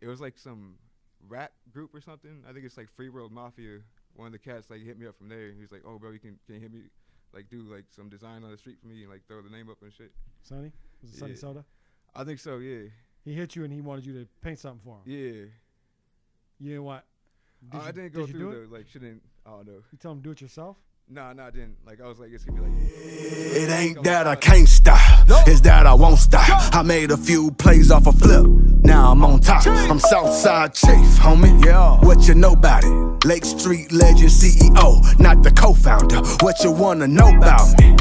it was like some rap group or something. I think it's like Free World Mafia. One of the cats like hit me up from there. He was like, "Oh, bro, you can hit me, like do like some design on the street for me and like throw the name up and shit." Sonny? Was it Sonny Soda? I think so. Yeah. He hit you and he wanted you to paint something for him. Yeah. You know what? I didn't go through the like shouldn't. I don't know. You tell him do it yourself? Nah, I didn't. Like I was like, it's gonna be like. It ain't that I can't stop, it's that I won't stop. I made a few plays off a flip, now I'm on top. I'm Southside Chief, homie. Yeah. What you know about it? Lake Street legend CEO, not the co-founder. What you wanna know about me?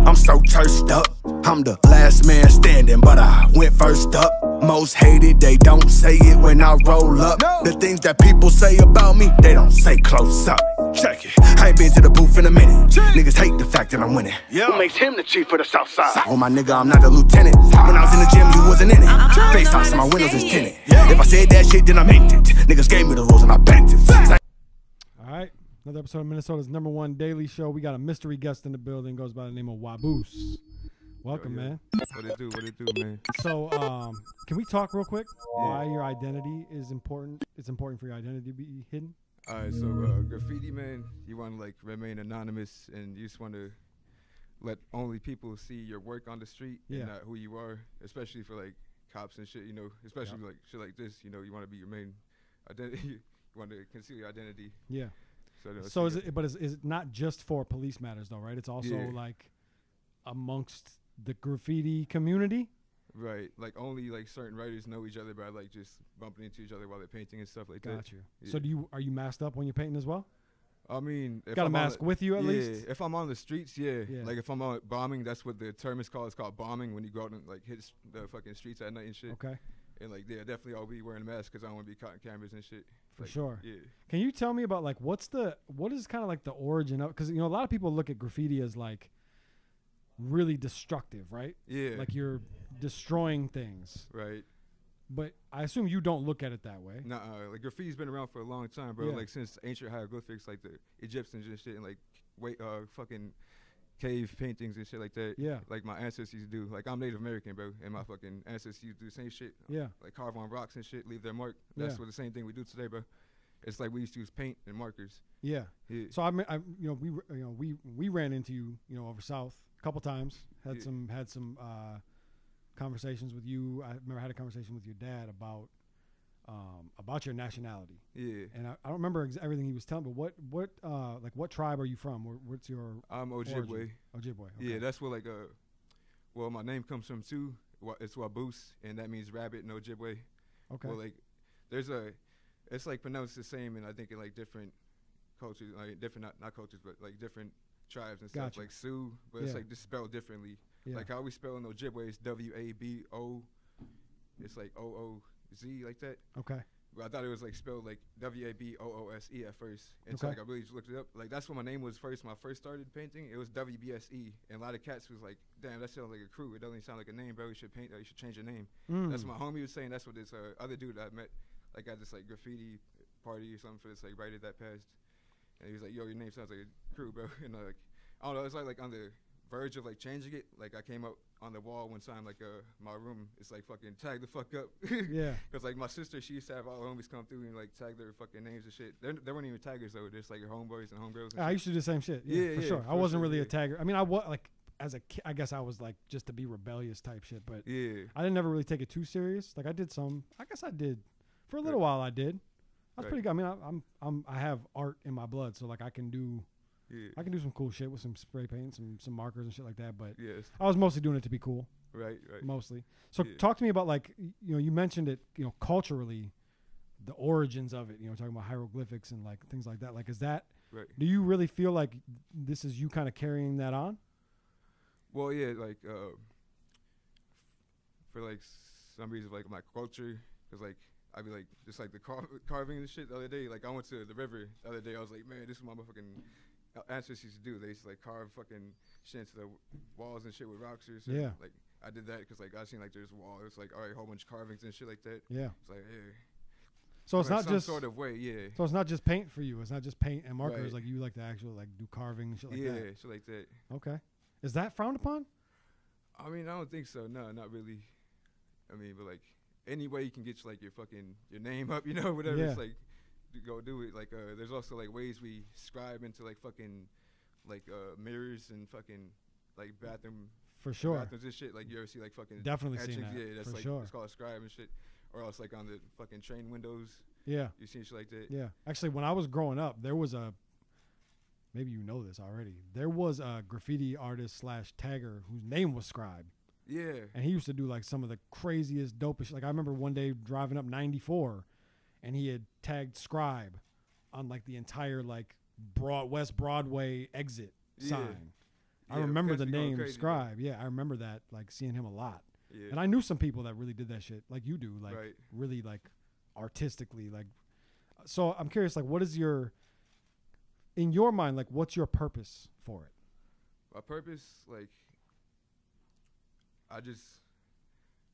I'm so churched up. I'm the last man standing, but I went first up. Most hated, they don't say it when I roll up. The things that people say about me, they don't say close up. Check it, I ain't been to the booth in a minute. Niggas hate the fact that I'm winning. Who makes him the chief of the south side? Oh my nigga, I'm not the lieutenant. When I was in the gym, you wasn't in it. Face off, so my windows is tinted. If I said that shit, then I meant it. Niggas gave me the rules and I bent it. Alright, another episode of Minnesota's #1 daily show. We got a mystery guest in the building, goes by the name of Wabuz. Welcome, man. What it do, man? So, can we talk real quick? Why your identity is important? It's important for your identity to be hidden. All right, so graffiti, man, you want to like remain anonymous, and you just want to let only people see your work on the street and not who you are, especially for like cops and shit. You know, especially like shit like this. You know, you want to be your main identity. You want to conceal your identity. Yeah. So is it? But is it not just for police matters though, right? It's also like amongst the graffiti community. Right, like only like certain writers know each other by like just bumping into each other while they're painting and stuff like that. Got you. Yeah. So are you masked up when you're painting as well? I mean, if got a mask with you at least. Yeah, if I'm on the streets, yeah. Like if I'm out bombing, that's what the term is called. It's called bombing when you go out and like hit the fucking streets at night and shit. Okay. And like definitely I'll be wearing a mask because I don't want to be caught in cameras and shit. For like, sure. Yeah. Can you tell me about like what is kind of like the origin of? Because you know a lot of people look at graffiti as like really destructive, right? Yeah. Like you're destroying things. Right. But I assume you don't look at it that way. Nah, like graffiti's been around for a long time, bro. Like since ancient hieroglyphics, like the Egyptians and shit, and like fucking cave paintings and shit like that. Yeah. Like my ancestors used to do. Like I'm Native American, bro, and my fucking ancestors used to do the same shit. Yeah. Like carve on rocks and shit, leave their mark. That's what the same thing we do today, bro. It's like we used to use paint and markers. Yeah. So we ran into you, over south a couple times. Had some conversations with you. I remember I had a conversation with your dad about your nationality. Yeah. And I don't remember everything he was telling, but what tribe are you from? What's your I'm Ojibwe. Ojibwe. Okay. Yeah, that's where well, my name comes from too. It's Wabuz, and that means rabbit in Ojibwe. Okay. Well, like it's like pronounced the same, and I think in like different cultures, like different not cultures, but like different tribes and stuff, like Sioux, but it's like just spelled differently. Yeah. Like how we spell in Ojibwe is WABO. It's like OOZ like that. Okay. But I thought it was like spelled like WABOOSE at first. And so like I really just looked it up. Like that's what my name was first when I first started painting. It was WBSE. And a lot of cats was like, damn, that sounds like a crew. It doesn't sound like a name, bro. You should paint. You should change your name. That's what my homie was saying. That's what this other dude that I met, like at this like graffiti party or something for this like writer that passed. And he was like, yo, your name sounds like a crew, bro. And like, I don't know, it's like on the verge of like changing it. Like I came up on the wall one time, like my room, it's like fucking tag the fuck up. Yeah. Cause like my sister, she used to have all her homies come through and like tag their fucking names and shit. They weren't even taggers though. They're just like your homeboys and homegirls. And I used to do the same shit. Yeah, for sure. I wasn't really a tagger. I mean, I was like as a kid, I guess I was like just to be rebellious type shit, but I didn't ever really take it too serious. Like I did some. I guess I did for a little while. I did. That's pretty good. I mean, I have art in my blood, so like I can do some cool shit with some spray paint, some markers and shit like that. But I was mostly doing it to be cool. Right. Mostly. So talk to me about like you mentioned it, culturally, the origins of it. Talking about hieroglyphics and like things like that. Like, is that? Right. Do you really feel like this is you kind of carrying that on? Well, yeah, like for like some reason, like my culture, because like. I'd be like, just like the carving and shit the other day. Like I went to the river the other day. I was like, man, this is what my motherfucking ancestors used to do. They used to like carve fucking shit into the walls and shit with rocks or something. Yeah. Like I did that because like I seen like there's a wall. It's like, all right, a whole bunch of carvings and shit like that. Yeah. It's like, yeah. So it's like not some just sort of way, yeah. So it's not just paint for you. It's not just paint and markers. Right. Like you like to actually like do carving and shit like that. Yeah, shit like that. Okay. Is that frowned upon? I mean, I don't think so. No, not really. I mean, but like. any way you can get your name up, whatever. Yeah. It's like go do it. Like there's also like ways we scribe into like fucking like mirrors and fucking like bathroom. For sure. Bathrooms and shit. Like you ever see like fucking definitely etchings? Seen that. Yeah, that's for like sure. It's called a scribe and shit. Or else like on the fucking train windows. Yeah. You seen shit like that? Yeah. Actually, when I was growing up, there was maybe you know this already. There was a graffiti artist / tagger whose name was Scribe. Yeah. And he used to do like some of the craziest, dopest. Like I remember one day driving up 94, and he had tagged Scribe on like the entire like West Broadway exit sign. I remember the name Scribe. Yeah, I remember that. Like seeing him a lot. Yeah. And I knew some people that really did that shit, like you do, like really like artistically, like. So I'm curious, like, what is in your mind, like, what's your purpose for it? My purpose, like,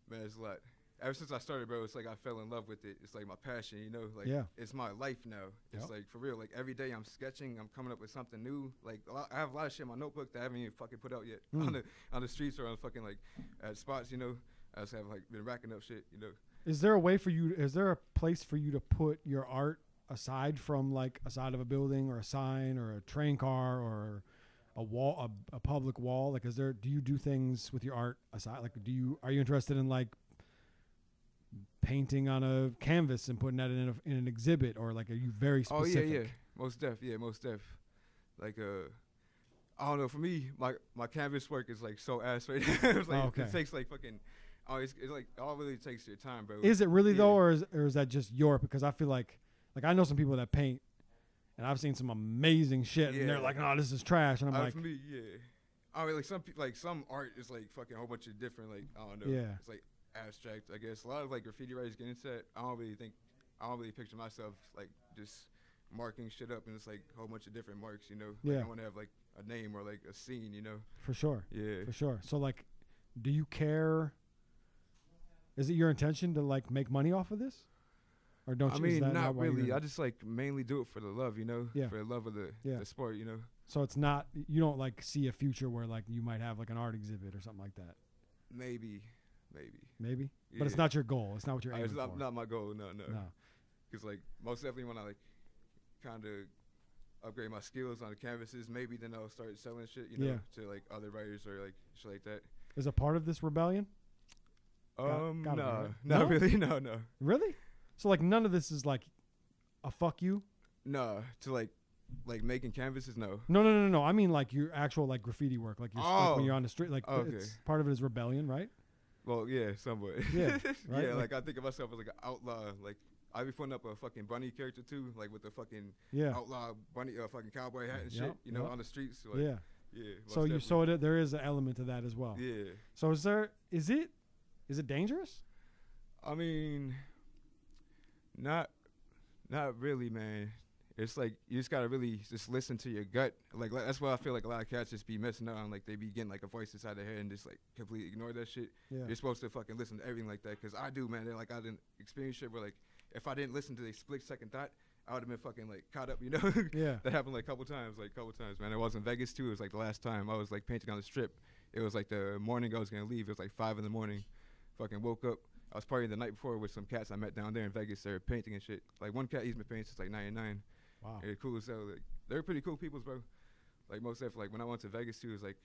man, it's a lot. Ever since I started, bro, it's like I fell in love with it. It's like my passion, like it's my life now. It's like for real. Like every day I'm sketching, I'm coming up with something new. Like I have a lot of shit in my notebook that I haven't even fucking put out yet on the streets or on fucking like at spots. I just have like been racking up shit. Is there a way for you? Is there a place for you to put your art aside from like a side of a building or a sign or a train car or a wall, a public wall? Like, do you do things with your art aside? Like, are you interested in like painting on a canvas and putting that in an exhibit, or like are you very specific? Oh yeah, most def. Like I don't know. For me, my canvas work is like so ass right now. It's like it takes like fucking. Oh, it's like all really takes your time, bro. Is it really though, or is that just your? Because I feel like I know some people that paint, and I've seen some amazing shit, and they're like, "No, this is trash," and I'm like, for me, yeah. I mean, like some people, like some art is like fucking a whole bunch of different, like I don't know. Yeah. It's like abstract, I guess. A lot of like graffiti writers get into that. I don't really picture myself like just marking shit up, and it's like a whole bunch of different marks, Like, I want to have like a name or like a scene, For sure. Yeah. For sure. So like, do you care? Is it your intention to like make money off of this, or don't you? I mean, not really. I just like mainly do it for the love, Yeah. For the love of the sport, So it's not. You don't like see a future where like you might have like an art exhibit or something like that. Maybe. Yeah. But it's not your goal. It's not what you're aiming for. It's not my goal. No. Because like most definitely when I like kind of upgrade my skills on the canvases, maybe then I'll start selling shit, to like other writers or like shit like that. Is a part of this rebellion? No, not really. No. Really? So like none of this is like a fuck you? No, to like making canvases. No. No. I mean like your actual like graffiti work, like like when you're on the street, like it's part of it is rebellion, right? Well, yeah, somewhat. Yeah, right? Yeah, like I think of myself as like an outlaw. Like I be putting up a fucking bunny character too, like with the fucking outlaw bunny, fucking cowboy hat and shit, on the streets. So like, yeah. So there is an element to that as well. Yeah. So is it dangerous? I mean, not really, man. It's like you just gotta really just listen to your gut. Like that's why I feel like a lot of cats just be messing up on. Like they be getting like a voice inside their head and just like completely ignore that shit. Yeah. You're supposed to fucking listen to everything like that. Cause I do, man. They're like I didn't experience shit where like if I didn't listen to the split second thought, I would have been fucking like caught up. Yeah. That happened like a couple times, man. I was in Vegas too. It was like the last time I was like painting on the strip. It was like the morning I was gonna leave. It was like 5 a.m. Fucking woke up. I was partying the night before with some cats I met down there in Vegas. They were painting and shit. Like one cat, he's been painting since like 99. Wow. They're cool as hell. Like, they're pretty cool people, bro. Like most of like when I went to Vegas too, it was like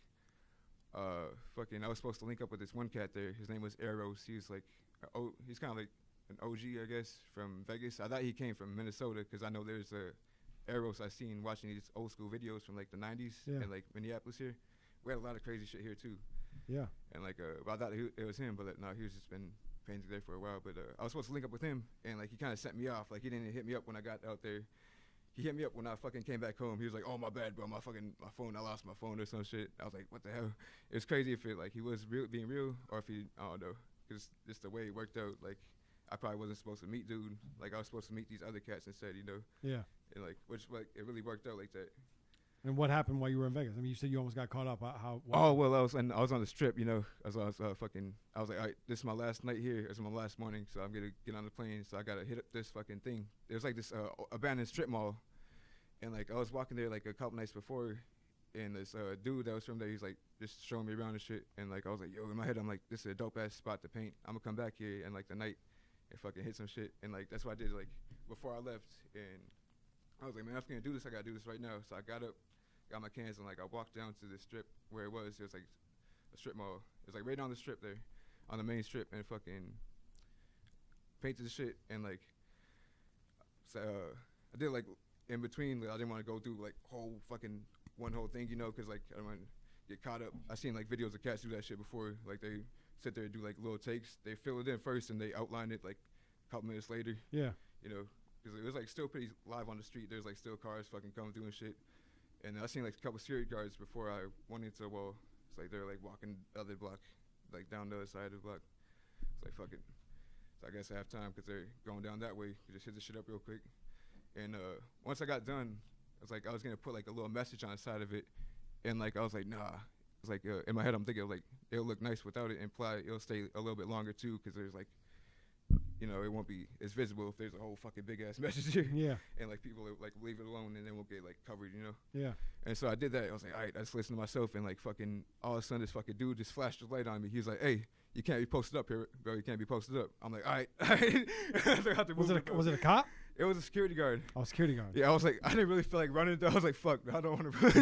fucking I was supposed to link up with this one cat there. His name was Eros. He was like he's kind of like an OG, I guess, from Vegas. I thought he came from Minnesota because I know there's a Eros I seen watching these old school videos from like the 90s in like Minneapolis here. We had a lot of crazy shit here too. Yeah. And like I thought it was him, but no, he was just been painting there for a while. But I was supposed to link up with him, and like he kind of sent me off. Like he didn't hit me up when I got out there. He hit me up when I fucking came back home. He was like, "Oh, my bad, bro. My phone. I lost my phone or some shit." I was like, "What the hell?" It was crazy if it like he was being real, or if he I don't know. Cause just the way it worked out. Like I probably wasn't supposed to meet dude. Like I was supposed to meet these other cats instead. Yeah. And like it really worked out like that. And what happened while you were in Vegas? I mean, you said you almost got caught up. How? Oh well, I was on the strip. I was like, all right, this is my last night here. It's my last morning, so I'm gonna get on the plane. So I gotta hit up this fucking thing. It was like this abandoned strip mall, and like I was walking there like a couple nights before, and this dude that was from there, he's like just showing me around and shit. And like I was like, yo, in my head, I'm like, this is a dope ass spot to paint. I'm gonna come back here, and like the night and fucking hit some shit. And like that's what I did like before I left. And I was like, man, if I'm gonna do this, I gotta do this right now. So I got up, got my cans, and like I walked down to the strip where it was. It was like a strip mall. It was like right on the strip there, on the main strip, and fucking painted the shit. And like, so I did like in between. Like, I didn't want to go through like one whole thing, you know, because like I don't want to get caught up. I seen like videos of cats do that shit before. Like they sit there and do like little takes. They fill it in first and they outline it like a couple minutes later. Yeah. You know, because it was like still pretty live on the street. There's like still cars fucking coming through and shit. And I seen like a couple security guards before I went into the wall. It's like they're like walking the other block, like down the other side of the block. It's like fucking. So I guess I have time because they're going down that way. We just hit the shit up real quick. And once I got done, I was like, I was gonna put like a little message on the side of it, and like I was like, nah. It's like in my head, I'm thinking like it'll look nice without it. Imply it'll stay a little bit longer too, because there's like, you know, it won't be as visible if there's a whole fucking big ass message here. Yeah. And like people will, like leave it alone, and then we'll get like covered, you know. Yeah. And so I did that. I was like, all right, I just listened to myself, and like fucking all of a sudden this fucking dude just flashed his light on me. He was like, hey, you can't be posted up here, bro. You can't be posted up. I'm like, all right. Was it a cop? It was a security guard. Oh, security guard. Yeah, I was like, I didn't really feel like running. I was like, fuck, I don't want to run.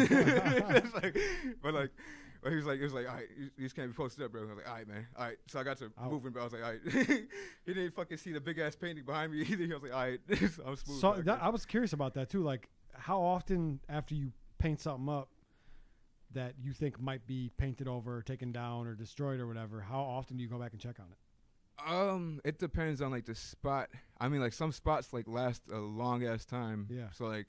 But he was like, all right, you just can't be posted up, bro. I was like, all right, man, all right. So I got to moving, but I was like, all right. He didn't fucking see the big ass painting behind me either. He was like, all right, I'm smooth. So I was curious about that too. Like, how often after you paint something up that you think might be painted over, or taken down, or destroyed, or whatever, how often do you go back and check on it? It depends on like the spot. I mean, like some spots like last a long ass time. Yeah. So like,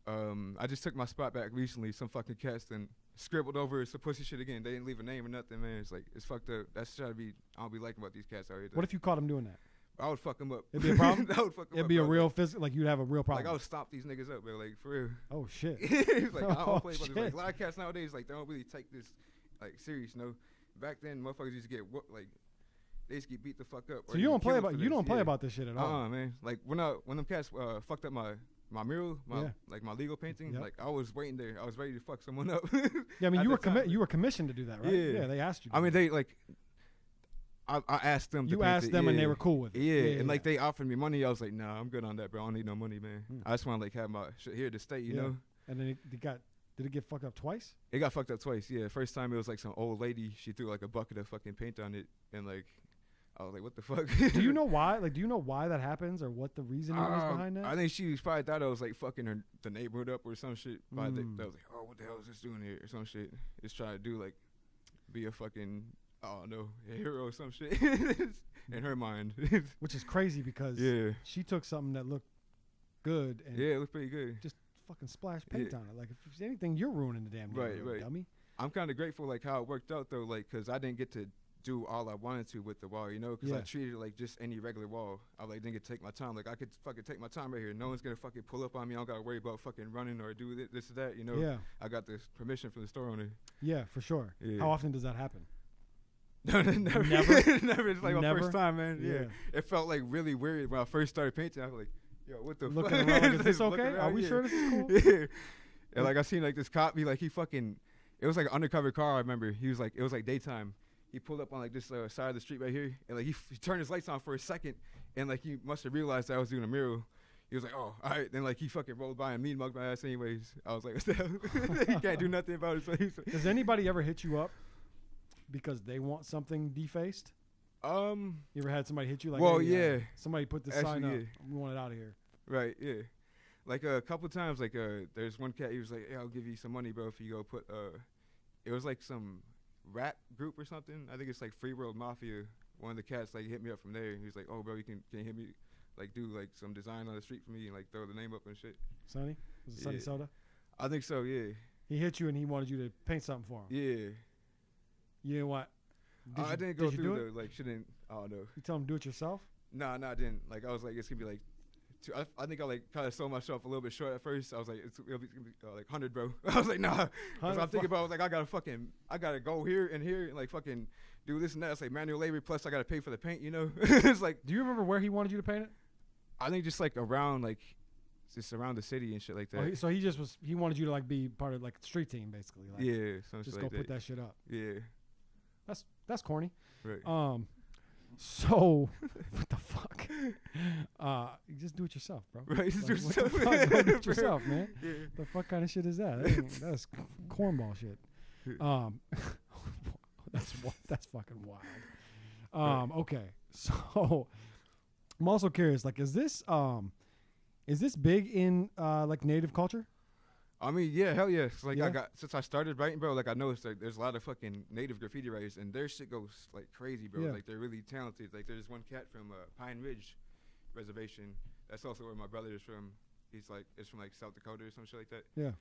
I just took my spot back recently. Some fucking cats then scribbled over some pussy shit again. They didn't leave a name or nothing, man. It's like it's fucked up. That's what I don't be liking about these cats out here. What if you caught them doing that? I would fuck them up. It'd be a problem. That would fuck them It'd up, be a bro. real physical. Like you'd have a real problem. Like I would stomp these niggas up, bro. Like for real. Oh shit. It's like I don't play about shit. this. Like a lot of cats nowadays, like they don't really take this like serious. You know, back then motherfuckers used to get like. They just get beat the fuck up. So you don't play about this shit at all. Man. Like when them cats fucked up my mural, my legal painting. Yep. Like I was waiting there. I was ready to fuck someone up. Yeah, I mean you were commissioned to do that, right? Yeah, they asked you. I mean they like. I asked them. You asked them and they were cool with it. Yeah, and like they offered me money. I was like, nah, I'm good on that, bro. I don't need no money, man. I just want to like have my shit here to stay, you know. And then did it get fucked up twice? It got fucked up twice. Yeah, first time it was like some old lady. She threw like a bucket of fucking paint on it, and like. I was like, what the fuck? Do you know why? Like, do you know why that happens or what the reasoning is behind that? I think she probably thought I was like fucking the neighborhood up or some shit. I was like, oh, what the hell is this doing here or some shit. It's trying to do like, be a fucking, I don't know, a hero or some shit in her mind. Which is crazy because she took something that looked good and it looked pretty good. Just fucking splash paint on it. Like, if there's anything, you're ruining the damn neighborhood, right. dummy. I'm kind of grateful like how it worked out though, like, because I didn't get to do all I wanted to with the wall, you know, because I treated it like just any regular wall. I like didn't get to take my time. Like I could fucking take my time right here. No one's gonna fucking pull up on me. I don't gotta worry about fucking running or do this or that, you know. Yeah. I got this permission from the store owner. Yeah, for sure. Yeah. How often does that happen? Never. Never. It's like my first time, man. Yeah. It felt like really weird when I first started painting. I was like, yo, what the fuck? Around, like, is this okay? Are we sure this is cool? Yeah. And like I seen like this cop, he fucking. It was like an undercover car. I remember he was like, it was like daytime. He pulled up on like this side of the street right here, and like he turned his lights on for a second, and like he must have realized that I was doing a mural. He was like, "Oh, all right." Then like he fucking rolled by and me mugged my ass anyways. I was like, "What the hell?" He can't do nothing about it. So does anybody ever hit you up because they want something defaced? You ever had somebody hit you like, well, hey, somebody put this sign up. We want it out of here. Right. Yeah. Like a couple times, like there's one cat. He was like, "Hey, I'll give you some money, bro, if you go put." It was like some rap group or something. I think it's like Free World Mafia. One of the cats like hit me up from there. He was like, "Oh, bro, you can hit me, like do like some design on the street for me and like throw the name up and shit." Sonny? Was it Sonny Soda? I think so. Yeah. He hit you and he wanted you to paint something for him. Yeah. You know what? I didn't go through the like shouldn't. I don't know. You tell him do it yourself? No, I didn't. Like I was like it's gonna be like. I think I like kind of sold myself a little bit short at first. I was like, it'll be like 100, bro. I was like, nah. So I'm thinking about, I was like, I gotta go here and like fucking do this and that. It's like manual labor plus I gotta pay for the paint, you know. It's like. Do you remember where he wanted you to paint it? I think just like around just around the city and shit like that. Oh, so he wanted you to like be part of like the street team basically. Like, yeah, just go put that shit up. Yeah. That's corny. Right. So, what the fuck? You just do it yourself, bro. Right, just like, do yourself. What the fuck? Go do it yourself, man. Yeah. The fuck kind of shit is that? That's cornball shit. That's fucking wild. Okay, so I'm also curious. Like, is this big in like native culture? I mean, yeah, hell yeah. Like, since I started writing, bro, like, I noticed like there's a lot of fucking native graffiti writers, and their shit goes like crazy, bro. Like, they're really talented. Like, there's one cat from Pine Ridge Reservation. That's also where my brother is from. He's from like South Dakota or some shit like that. Yeah.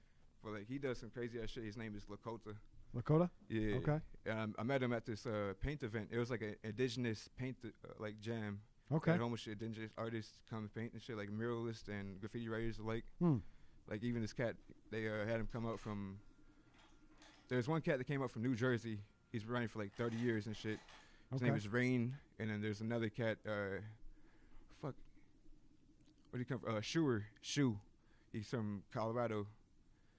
But like, he does some crazy ass shit. His name is Lakota. Lakota? Yeah. Okay. And I met him at this paint event. It was like an indigenous paint like jam. Okay. Had almost indigenous artists come and paint and shit, like muralists and graffiti writers alike. Like, even this cat, they had him come out from. There's one cat that came out from New Jersey. He's been running for like 30 years and shit. His name is Rain. And then there's another cat. Where'd he come from? Shu. He's from Colorado.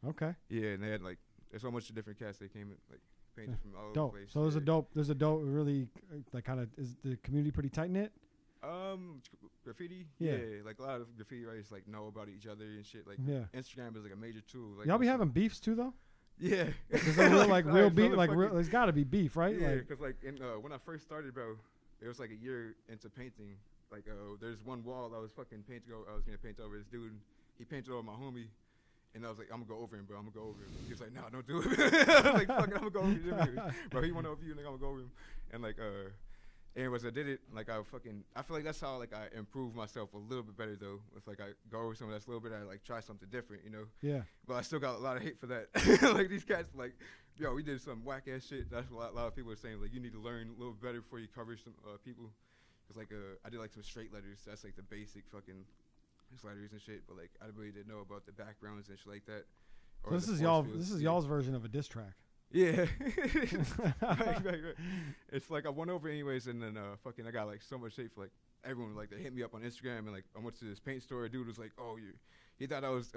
Okay. Yeah, and they had like, there's so much different cats they came in, like, painted from all over the place. So there's a dope, really, like, kind of, is the community pretty tight knit? Graffiti, yeah, like a lot of graffiti writers like know about each other and shit. Like, Instagram is like a major tool. Like, y'all be having beefs too, though? Yeah, is there real beef? Like, there's got to be beef, right? Yeah, because like when I first started, bro, it was like a year into painting. Like, there's one wall I was fucking painting. I was gonna paint over this dude. He painted over my homie. And I was like, I'm gonna go over him, bro. I'm gonna go over him. He was like, nah, don't do it. I was like, fuck it, I'm gonna go over him. Bro, he went over you, and I'm gonna go over him. And like, anyways, I did it. Like, I feel like that's how like I improved myself a little bit better though. It's like I go over someone that's a little bit, I like try something different, you know. Yeah. But I still got a lot of hate for that. Like, these cats, like, yo, we did some whack ass shit. That's what a lot of people are saying. Like, you need to learn a little better before you cover some people. Cause like, I did like some straight letters. That's like the basic fucking letters and shit. But like, I really didn't know about the backgrounds and shit like that. So this is y'all's version of a diss track. Yeah. right. It's like I went over anyways, and then fucking I got like so much hate for like everyone. Like, they hit me up on Instagram, and like I went to this paint store. A dude was like, "Oh, he thought I was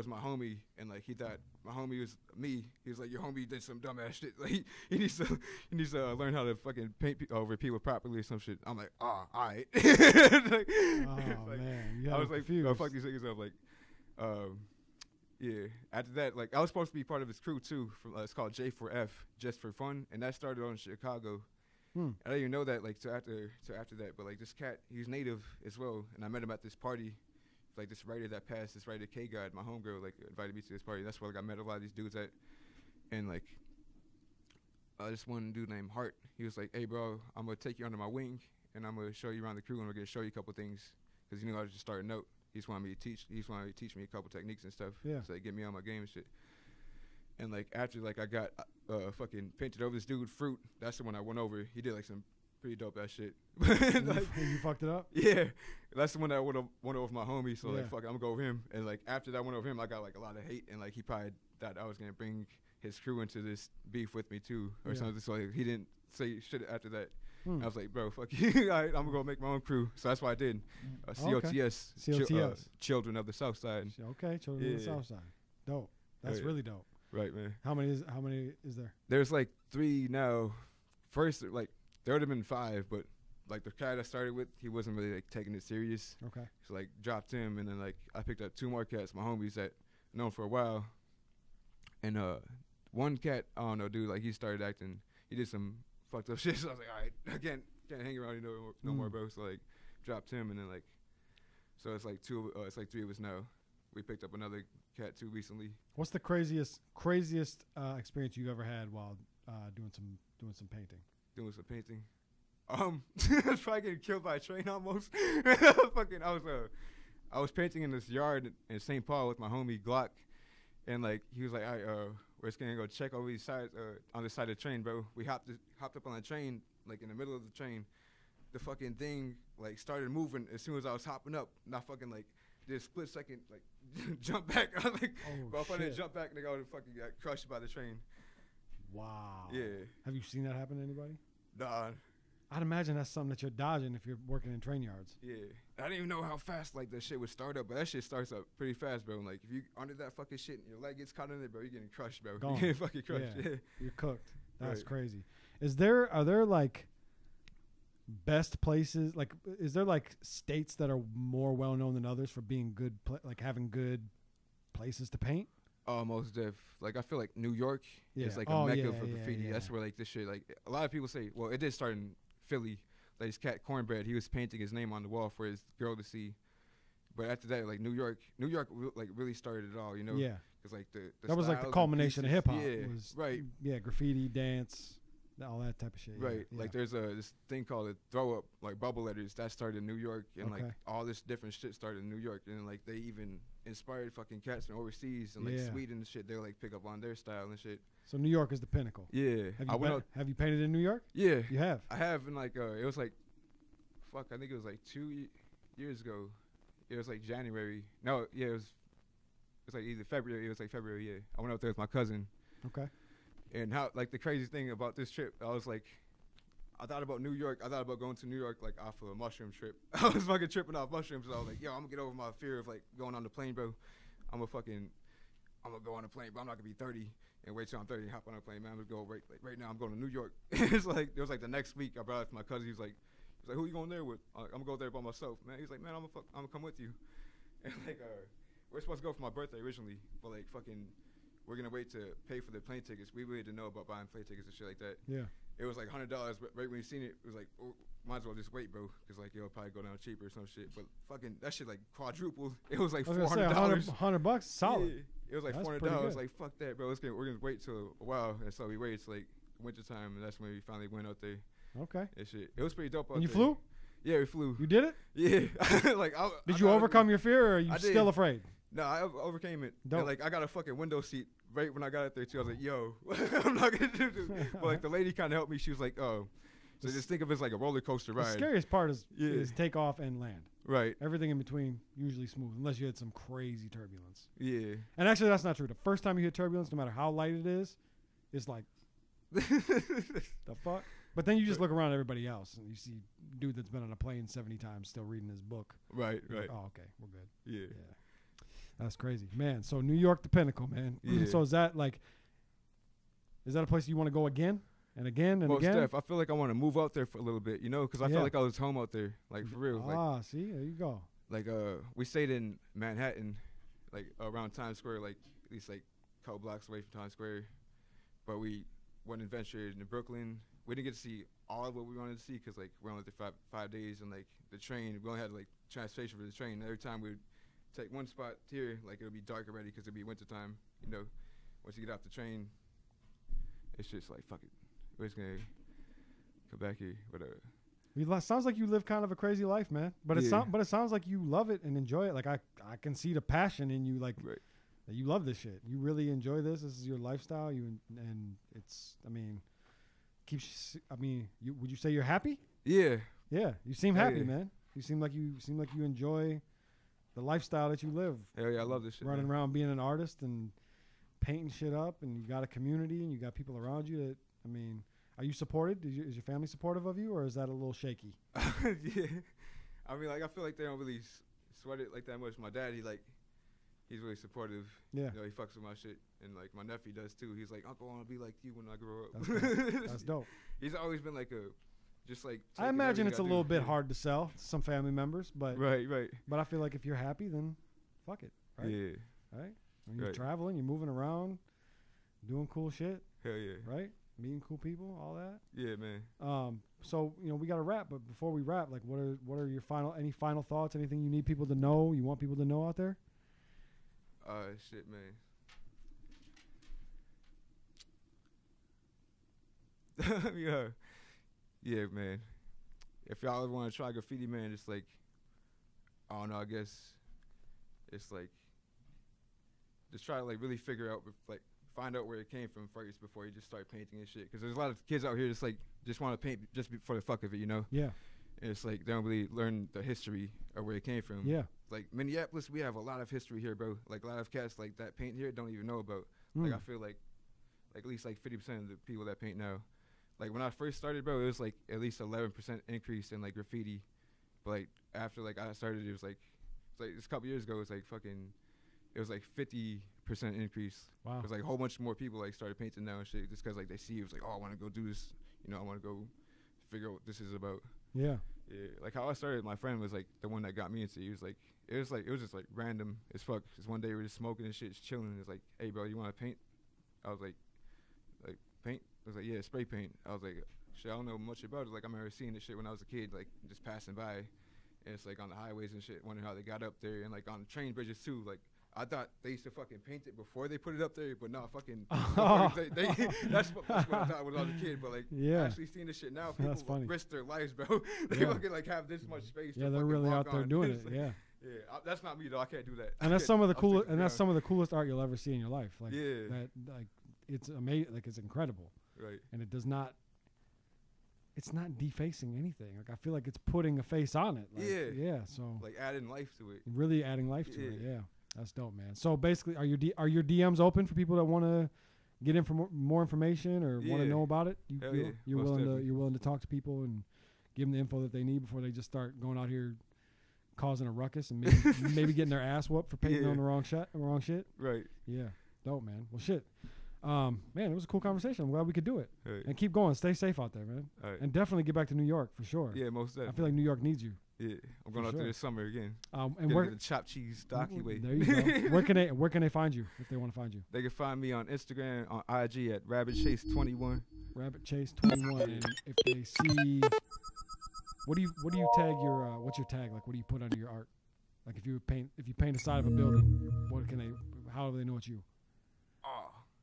my homie, and like he thought my homie was me. He was like, your homie did some dumbass shit. Like, he needs to learn how to fucking paint over people properly or some shit." I'm like, all right. Like, man, I was like, oh, fuck these niggas up. Like, yeah. After that, like, I was supposed to be part of his crew too. From it's called J4F, Just for Fun, and that started on Chicago. I didn't even know that like till after that. But like, this cat, he's native as well, and I met him at this party. Like, this writer that passed, this writer K-God, my homegirl, like, invited me to this party. That's where like I met a lot of these dudes at. And like, this one dude named Hart, he was like, "Hey, bro, I'm gonna take you under my wing, and I'm gonna show you around the crew, and we're gonna show you a couple things, cause I was just starting out. He just wanted me to teach me a couple techniques and stuff. Yeah. So they get me on my game and shit. And like, after like I got fucking painted over this dude Fruit, that's the one I went over. He did like some pretty dope ass shit. Like, you fucked it up? Yeah. That's the one that I went over my homie. So like, fuck it, I'm gonna go over him. And like, after that went over him, I got like a lot of hate, and like, he probably thought I was gonna bring his crew into this beef with me too, or something. So like, he didn't say shit after that. I was like, bro, fuck you. All right, I'm gonna go make my own crew. So that's what I did. COTS. COTS. Children of the South Side. Okay, Children of the South Side. Dope. That's really dope. Right, man. How many is there? There's like 3 now. First, like, there would have been 5, but like the guy I started with, he wasn't really like taking it serious. Okay. So like, dropped him, and then like I picked up 2 more cats, my homies that known for a while. And one cat, I don't know, dude, like, he started acting. He did some fucked up shit. So I was like, all right, I can't hang around you no more, bro. So like, dropped him, and then like, so it's like 2. It's like 3 of us now. We picked up another cat too recently. What's the craziest experience you've ever had while doing some painting? Doing some painting. Probably getting killed by a train almost. Fucking, I was painting in this yard in St. Paul with my homie Glock, and like, he was like, all right, we're just gonna go check over these sides on the side of the train, bro. We hopped up on the train, like in the middle of the train. The fucking thing like started moving as soon as I was hopping up. And I fucking like did a split second like jump back. I was like, bro, if I didn't jump back, nigga, I would have fucking got crushed by the train. Wow. Yeah. Have you seen that happen to anybody? Nah. I'd imagine that's something that you're dodging if you're working in train yards. Yeah. I didn't even know how fast like that shit would start up, but that shit starts up pretty fast, bro. Like, if you under that fucking shit and your leg gets caught in it, bro, you're getting crushed, bro. Gone. You're getting fucking crushed. Yeah. You're cooked. That's right. crazy. Are there like best places? Like, is there like states that are more well known than others for being good, like having good places to paint? Most def. Like I feel like New York is like a mecca for graffiti. Yeah. That's where like this shit. Like a lot of people say, well, it did start in Philly. Like this cat Cornbread, he was painting his name on the wall for his girl to see. But after that, like New York like really started it all. You know? Yeah. Because like the that was like the culmination of hip hop. Yeah. Right. Yeah. Graffiti, dance. All that type of shit. Right. Yeah. Like there's this thing called a throw up, like bubble letters that started in New York, and like all this different shit started in New York, and like they even inspired fucking cats from overseas and like Sweden and shit. They like pick up on their style and shit. So New York is the pinnacle. Yeah. Have you painted in New York? Yeah. You have. I have, and like it was like, I think it was like 2 years ago. It was like January. No, yeah, it was like either February. It was like February. Yeah. I went out there with my cousin. Okay. And how, like, the crazy thing about this trip, I was like, I thought about New York. I thought about going to New York, like, off of a mushroom trip. I was fucking tripping off mushrooms. So I was like, yo, I'm going to get over my fear of, like, going on the plane, bro. I'm going to go on a plane, but I'm not going to be 30 and wait till I'm 30 and hop on a plane, man. I'm going to go right now. I'm going to New York. It was like the next week I brought it to my cousin. He was like, who you going there with? I'm going to go there by myself, man. He's like, man, I'm going to come with you. And, like, we're supposed to go for my birthday originally, but, like, fucking... We're going to wait to pay for the plane tickets. We really didn't know about buying plane tickets and shit like that. Yeah. It was like $100, but right when you seen it, it was like, oh, might as well just wait, bro. Because, like, it'll probably go down cheaper or some shit. But fucking, that shit, like, quadrupled. It was like $400. $100, solid. Yeah. It was like $400. Like, fuck that, bro. We're going to wait till a while. And so we waited till, like, wintertime, and that's when we finally went out there. Okay. And shit. It was pretty dope out there. And you flew? Yeah, we flew. You did it? Yeah. Like, did you overcome your fear, or are you still afraid? No, I overcame it. And, like, I got a fucking window seat right when I got out there, too. I was like, yo, I'm not going to do this. But, like, the lady kind of helped me. She was like, oh. So just think of it as like a roller coaster ride. The scariest part is take off and land. Right. Everything in between, usually smooth, unless you had some crazy turbulence. Yeah. And actually, that's not true. The first time you hit turbulence, no matter how light it is, it's like, the fuck? But then you just look around at everybody else, and you see a dude that's been on a plane 70 times still reading his book. Right. Like, oh, okay, we're good. Yeah. That's crazy, man. So New York, the pinnacle, man. Yeah. So is that a place you want to go again and again and again? Steph, I feel like I want to move out there for a little bit, you know, because I felt like I was home out there, like for real. Like, see, there you go. Like we stayed in Manhattan, like around Times Square, like at least like a couple blocks away from Times Square. But we went and ventured in Brooklyn. We didn't get to see all of what we wanted to see because like we're only there 5 days, and like the train, we only had like transportation for the train. Every time we'd take one spot here, like it'll be dark already because it'll be wintertime, you know. Once you get off the train, it's just like, fuck it. We're just going to come back here. Whatever. Sounds like you live kind of a crazy life, man. But it sounds like you love it and enjoy it. Like I can see the passion in you, like that you love this shit. You really enjoy this. This is your lifestyle. And it's, would you say you're happy? Yeah. Yeah. You seem happy, man. You seem like you enjoy the lifestyle that you live. Hell yeah, I love this shit. Running around being an artist and painting shit up, and you got a community and you got people around you that, are you supported? Is your family supportive of you, or is that a little shaky? Yeah. I feel like they don't really sweat it like that much. My dad, he's really supportive. Yeah. You know, he fucks with my shit. And like my nephew does too. He's like, Uncle, I want to be like you when I grow up. That's dope. He's always been like I imagine it's a little bit hard to sell to some family members, but right. But I feel like if you're happy, then fuck it. Right? Yeah. Right? When you're traveling, you're moving around, doing cool shit. Hell yeah. Right? Meeting cool people, all that. Yeah, man. So we got to wrap, but before we wrap, like, what are your any final thoughts? Anything you need people to know? You want people to know out there? Shit, man. Yeah, man. If y'all ever want to try graffiti, man, it's like, I don't know, I guess it's like, just try to like really figure out, like, find out where it came from first before you just start painting and shit. Because there's a lot of kids out here just want to paint just for the fuck of it, you know? Yeah. And it's like they don't really learn the history of where it came from. Yeah. Like Minneapolis, we have a lot of history here, bro. Like a lot of cats like that paint here don't even know about. Like I feel like at least like 50% of the people that paint now. Like when I first started, bro, it was like at least 11% increase in like graffiti. But like after like I started, it was like this a couple years ago. It was like 50% increase. Wow. It was like a whole bunch more people like started painting now and shit just because like they see it was like, oh, I want to go do this. You know, I want to go figure out what this is about. Yeah. Yeah, like how I started, my friend was like the one that got me into it. He was like, it was just like random as fuck. Cause one day we were just smoking and shit, just chilling. It's like, hey bro, you want to paint? I was like paint? I was like, yeah, spray paint. I was like, shit, I don't know much about it. Like I remember seeing this shit when I was a kid, like just passing by, and it's like on the highways and shit, wondering how they got up there, and like on the train bridges too. Like I thought they used to fucking paint it before they put it up there, but no, fucking. That's what I thought when I was a kid. But like, actually seeing this shit now, people risk their lives, bro. They fucking like have this much space. Yeah, they're really out there doing it. Yeah. Yeah, that's not me though. I can't do that. And that's some of the coolest. And that's some of the coolest art you'll ever see in your life. Like, that, like, it's amazing. Like, it's incredible. Right. And it does not. It's not defacing anything. Like, I feel like it's putting a face on it. Like, yeah. So. Like adding life to it. Really adding life to it. Yeah. That's dope, man. So basically, are your DMs open for people that want to get in for more information or want to know about it? You're willing to talk to people and give them the info that they need before they just start going out here causing a ruckus and maybe getting their ass whooped for painting on the wrong shit. Right. Yeah. Dope, man. Well, shit. Man, it was a cool conversation. I'm glad we could do it. And keep going. Stay safe out there, man. And definitely get back to New York for sure. Yeah, most definitely. I feel like New York needs you. Yeah, I'm going out there this summer again. And where the chopped cheese stocky way. There you go. Where can they find you if they want to find you? They can find me on Instagram, on IG at RabbitChase21. RabbitChase21. And if they see, what do you tag your? What's your tag? Like, what do you put under your art? Like, if you paint the side of a building, how do they know it's you?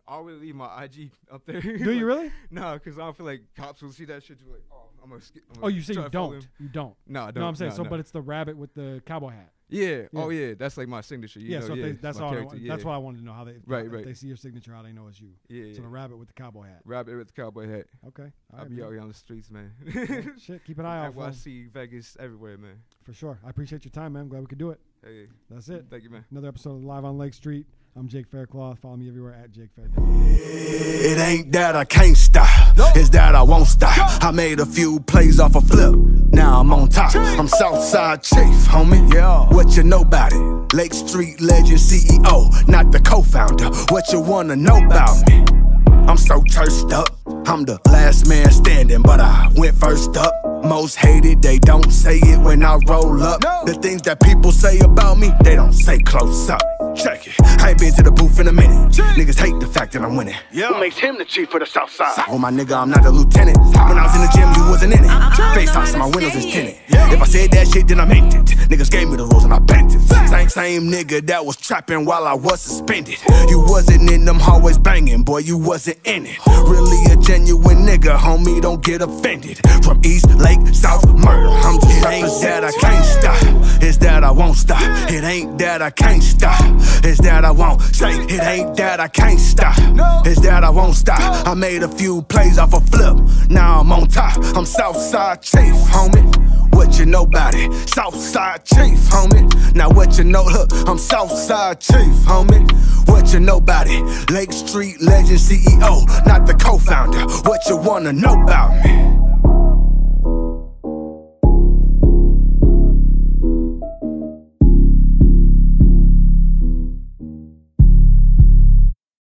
I always leave my IG up there. Do you really? No, because I don't feel like cops will see that shit. Like, I'm gonna skip. You say you don't? You don't? No, I don't. No, I'm saying but it's the rabbit with the cowboy hat. Yeah. Oh yeah, that's like my signature. That's all. That's what I wanted to know. How they right. They see your signature, how they know it's you. Yeah. So the rabbit with the cowboy hat. Rabbit with the cowboy hat. Okay. I'll be out here on the streets, man. Shit, keep an eye out. NYC, Vegas, everywhere, man. For sure. I appreciate your time, man. I'm glad we could do it. Hey. That's it. Thank you, man. Another episode of Live on Lake Street. I'm Jake Faircloth. Follow me everywhere at Jake Fair. It ain't that I can't stop, it's that I won't stop. I made a few plays off a flip, now I'm on top. I'm Southside Chief, homie. Yeah. What you know about it? Lake Street legend CEO, not the co-founder. What you wanna know about me? I'm so turfed up. I'm the last man standing, but I went first up. Most hated, they don't say it when I roll up. The things that people say about me, they don't say close up. Check it. I ain't been to the booth in a minute. Niggas hate the fact that I'm winning. Who makes him the chief of the South Side? Oh my nigga, I'm not a lieutenant. When I was in the gym, you wasn't in it. FaceTime, so my windows is tinted. If I said that shit, then I meant it. Niggas gave me the rules and I bent it. Same nigga that was trapping while I was suspended. You wasn't in them hallways banging, boy, you wasn't in it. Really a genuine nigga, homie, don't get offended. From East Lake, South Murder, I'm just ain't that I can't stop, it's that I won't stop. It ain't that I can't stop, it's that I won't say. It ain't that I can't stop, it's that I won't stop. I made a few plays off a flip, now I'm on top. I'm Southside Chief, homie. What you know about it? Southside Chief, homie. Now what you know, look, I'm Southside Chief, homie. What you know about it? Lake Street legend CEO, not the co-founder. What you wanna know about me?